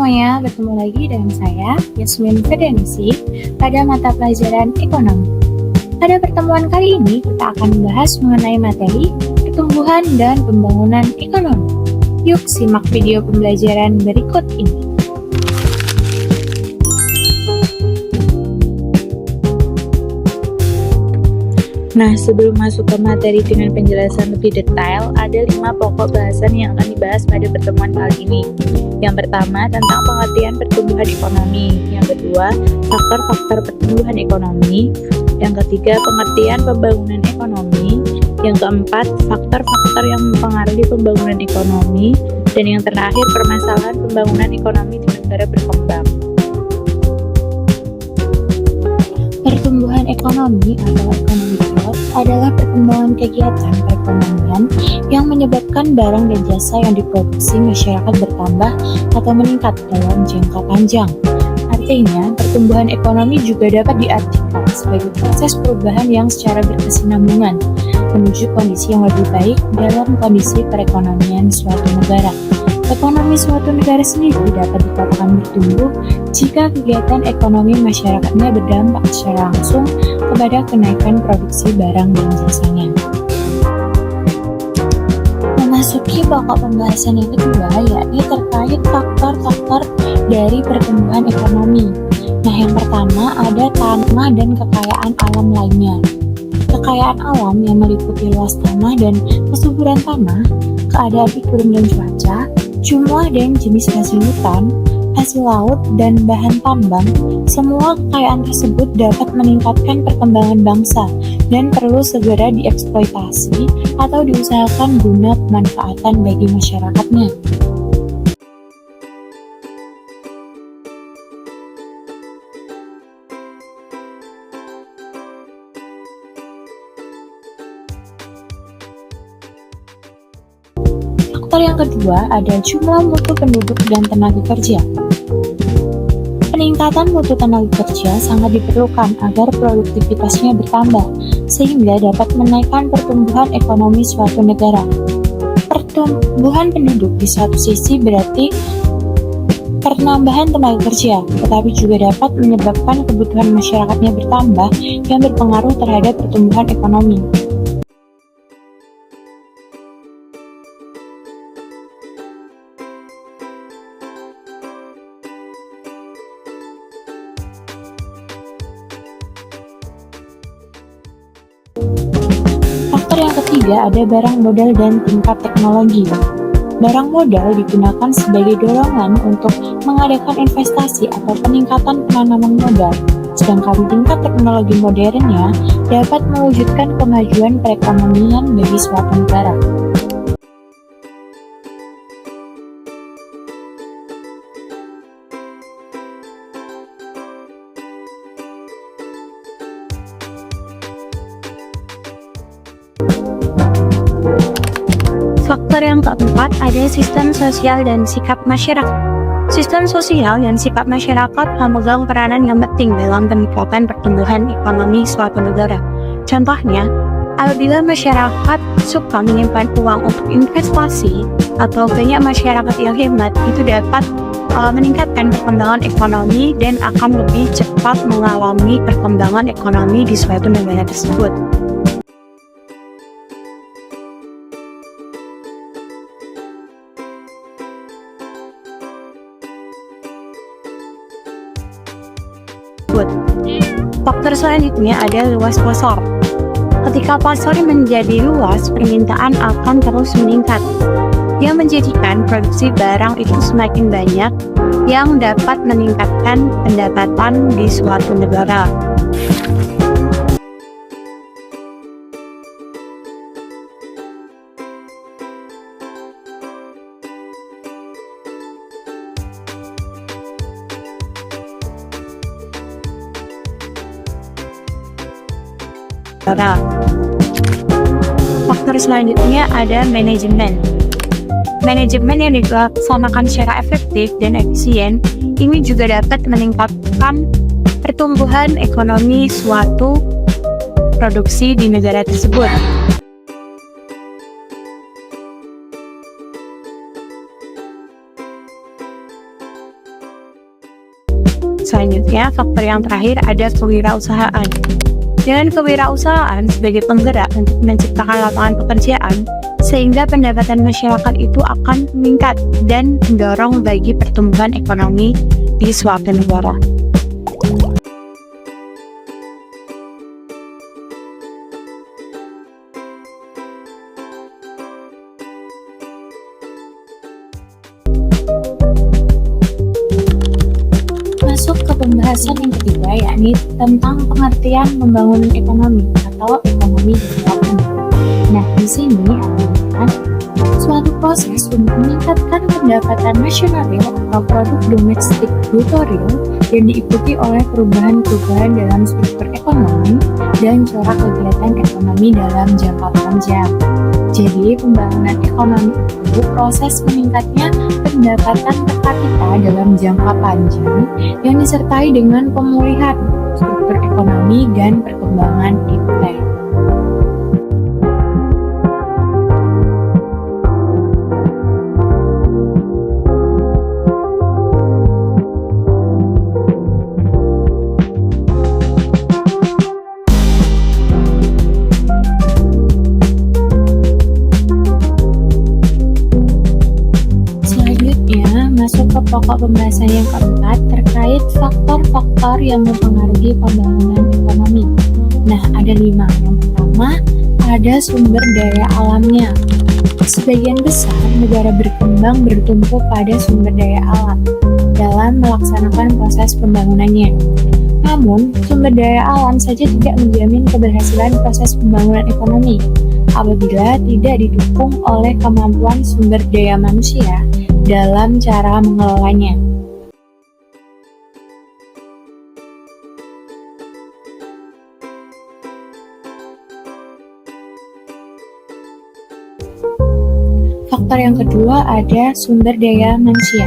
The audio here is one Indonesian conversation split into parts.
semuanya, bertemu lagi dengan saya, Yasmin Fedanisi, pada mata pelajaran ekonomi. Pada pertemuan kali ini, kita akan membahas mengenai materi pertumbuhan dan pembangunan ekonomi. Yuk simak video pembelajaran berikut ini. Nah, sebelum masuk ke materi dengan penjelasan lebih detail, ada 5 pokok bahasan yang akan dibahas pada pertemuan kali ini. Yang pertama, tentang pengertian pertumbuhan ekonomi. Yang kedua, faktor-faktor pertumbuhan ekonomi. Yang ketiga, pengertian pembangunan ekonomi. Yang keempat, faktor-faktor yang mempengaruhi pembangunan ekonomi. Dan yang terakhir, permasalahan pembangunan ekonomi di negara berkembang. Pertumbuhan ekonomi atau economic growth adalah perkembangan kegiatan perekonomian yang menyebabkan barang dan jasa yang diproduksi masyarakat bertambah atau meningkat dalam jangka panjang. Artinya, pertumbuhan ekonomi juga dapat diartikan sebagai proses perubahan yang secara berkesinambungan menuju kondisi yang lebih baik dalam kondisi perekonomian suatu negara. Ekonomi suatu negara sendiri dapat dikatakan bertumbuh jika kegiatan ekonomi masyarakatnya berdampak secara langsung kepada kenaikan produksi barang dan jasanya. Memasuki pokok pembahasan yang kedua, yakni terkait faktor-faktor dari pertumbuhan ekonomi. Nah, yang pertama ada tanah dan kekayaan alam lainnya. Kekayaan alam yang meliputi luas tanah dan kesuburan tanah, keadaan iklim dan cuaca, jumlah dan jenis hasil hutan, hasil laut, dan bahan tambang. Semua kekayaan tersebut dapat meningkatkan perkembangan bangsa dan perlu segera dieksploitasi atau diusahakan guna kemanfaatan bagi masyarakatnya. Faktor yang kedua ada jumlah mutu penduduk dan tenaga kerja. Peningkatan mutu tenaga kerja sangat diperlukan agar produktivitasnya bertambah, sehingga dapat menaikkan pertumbuhan ekonomi suatu negara. Pertumbuhan penduduk di satu sisi berarti penambahan tenaga kerja, tetapi juga dapat menyebabkan kebutuhan masyarakatnya bertambah yang berpengaruh terhadap pertumbuhan ekonomi. Faktor yang ketiga ada barang modal dan tingkat teknologi. Barang modal digunakan sebagai dorongan untuk mengadakan investasi atau peningkatan penanaman modal, sedangkan tingkat teknologi modernnya dapat mewujudkan kemajuan perekonomian bagi suatu negara. Faktor yang keempat ada sistem sosial dan sikap masyarakat. Sistem sosial dan sikap masyarakat memegang peranan yang penting dalam peningkatan pertumbuhan ekonomi suatu negara. Contohnya, apabila masyarakat suka menyimpan uang untuk investasi atau banyak masyarakat yang hemat, itu dapat meningkatkan perkembangan ekonomi dan akan lebih cepat mengalami perkembangan ekonomi di suatu negara tersebut. Faktor selanjutnya ada luas pasar. Ketika pasar menjadi luas, permintaan akan terus meningkat, yang menjadikan produksi barang itu semakin banyak yang dapat meningkatkan pendapatan di suatu negara. Faktor selanjutnya ada manajemen. Manajemen yang dilaksanakan secara efektif dan efisien ini juga dapat meningkatkan pertumbuhan ekonomi suatu produksi di negara tersebut. Selanjutnya, faktor yang terakhir ada kewirausahaan. Dengan kewirausahaan sebagai penggerak untuk menciptakan lapangan pekerjaan, sehingga pendapatan masyarakat itu akan meningkat dan mendorong bagi pertumbuhan ekonomi di suatu negara. Masuk ke pembahasan yang ketiga, yakni tentang pengertian pembangunan ekonomi atau ekonomi development. Nah, di sini artinya suatu proses untuk meningkatkan pendapatan nasional real atau produk domestik bruto real yang diikuti oleh perubahan-perubahan dalam struktur ekonomi dan corak kegiatan ekonomi dalam jangka panjang. Jadi, pembangunan ekonomi itu proses meningkatnya pendapatan per kapita dalam jangka panjang yang disertai dengan pemulihan struktur ekonomi dan perkembangan iptek. Masuk ke pokok pembahasan yang keempat terkait faktor-faktor yang mempengaruhi pembangunan ekonomi. Nah, ada 5. Yang pertama, ada sumber daya alamnya. Sebagian besar negara berkembang bertumpu pada sumber daya alam dalam melaksanakan proses pembangunannya. Namun, sumber daya alam saja tidak menjamin keberhasilan proses pembangunan ekonomi apabila tidak didukung oleh kemampuan sumber daya manusia dalam cara mengelolanya. Faktor yang kedua ada sumber daya manusia.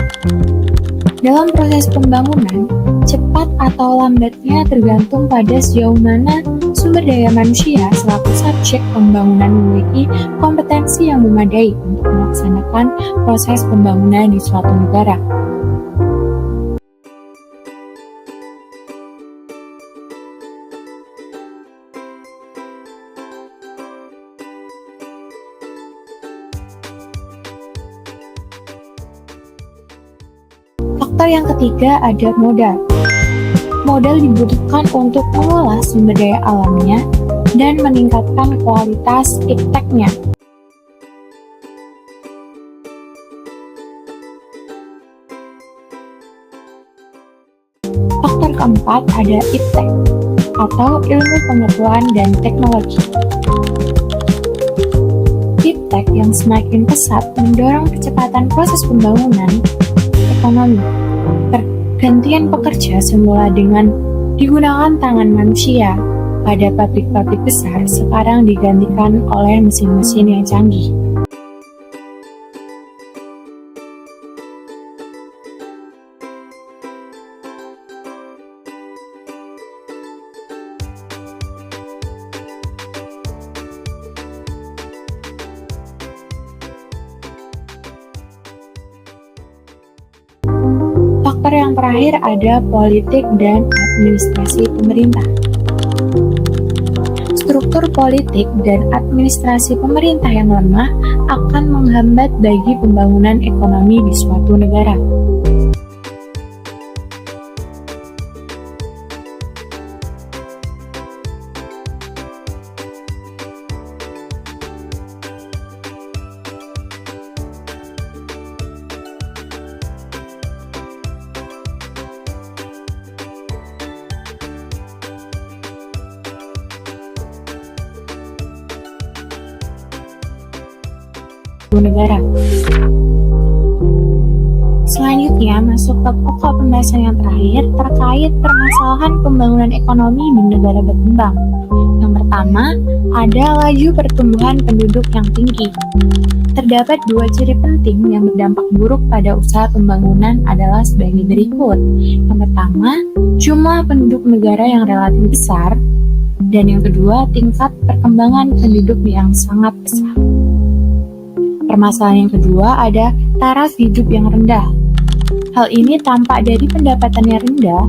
Dalam proses pembangunan, cepat atau lambatnya tergantung pada sejauh mana sumber daya manusia selaku subjek pembangunan memiliki kompetensi yang memadai untuk melaksanakan proses pembangunan di suatu negara. Faktor yang ketiga ada modal. Modal dibutuhkan untuk mengolah sumber daya alamnya dan meningkatkan kualitas ipteknya. Faktor keempat ada iptek atau ilmu pengetahuan dan teknologi. Iptek yang semakin pesat mendorong kecepatan proses pembangunan ekonomi. Pergantian pekerja semula dengan digunakan tangan manusia pada pabrik-pabrik besar sekarang digantikan oleh mesin-mesin yang canggih. Faktor yang terakhir ada politik dan administrasi pemerintah. Struktur politik dan administrasi pemerintah yang lemah akan menghambat bagi pembangunan ekonomi di suatu negara. Negara. Selanjutnya masuk ke pokok pembahasan yang terakhir terkait permasalahan pembangunan ekonomi di negara berkembang. Yang pertama, ada laju pertumbuhan penduduk yang tinggi. Terdapat 2 ciri penting yang berdampak buruk pada usaha pembangunan adalah sebagai berikut. Yang pertama, jumlah penduduk negara yang relatif besar, dan yang kedua, tingkat perkembangan penduduk yang sangat besar. Permasalahan yang kedua ada taraf hidup yang rendah. Hal ini tampak dari pendapatan yang rendah,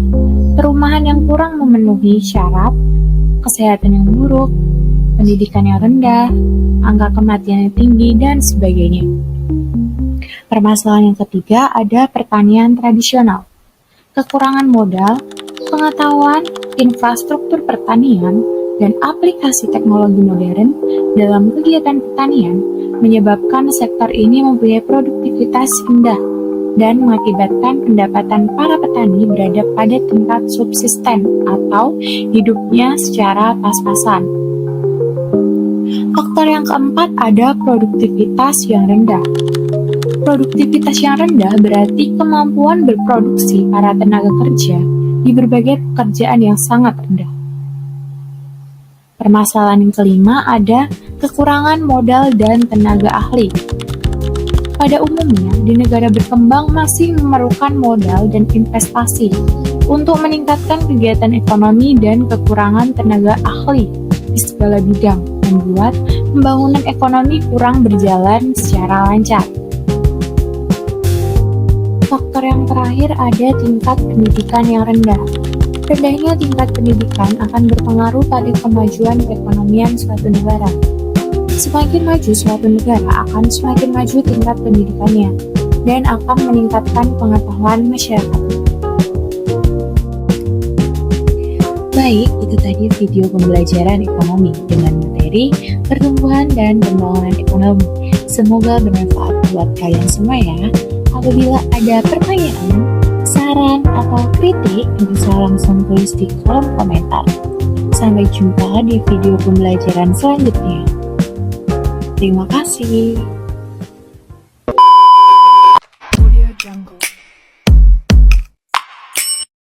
perumahan yang kurang memenuhi syarat, kesehatan yang buruk, pendidikan yang rendah, angka kematian yang tinggi, dan sebagainya. Permasalahan yang ketiga ada pertanian tradisional. Kekurangan modal, pengetahuan, infrastruktur pertanian, dan aplikasi teknologi modern dalam kegiatan pertanian menyebabkan sektor ini mempunyai produktivitas rendah dan mengakibatkan pendapatan para petani berada pada tingkat subsisten atau hidupnya secara pas-pasan. Faktor yang keempat ada produktivitas yang rendah. Produktivitas yang rendah berarti kemampuan berproduksi para tenaga kerja di berbagai pekerjaan yang sangat rendah. Permasalahan yang kelima ada kekurangan modal dan tenaga ahli. Pada umumnya, di negara berkembang masih memerlukan modal dan investasi untuk meningkatkan kegiatan ekonomi dan kekurangan tenaga ahli di segala bidang membuat pembangunan ekonomi kurang berjalan secara lancar. Faktor yang terakhir ada tingkat pendidikan yang rendah. Rendahnya tingkat pendidikan akan berpengaruh pada kemajuan perekonomian suatu negara. Semakin maju suatu negara akan semakin maju tingkat pendidikannya dan akan meningkatkan pengetahuan masyarakat. Baik, itu tadi video pembelajaran ekonomi dengan materi pertumbuhan dan pembangunan ekonomi. Semoga bermanfaat buat kalian semua ya. Apabila ada pertanyaan, saran, atau kritik, bisa langsung tulis di kolom komentar. Sampai jumpa di video pembelajaran selanjutnya. Terima kasih.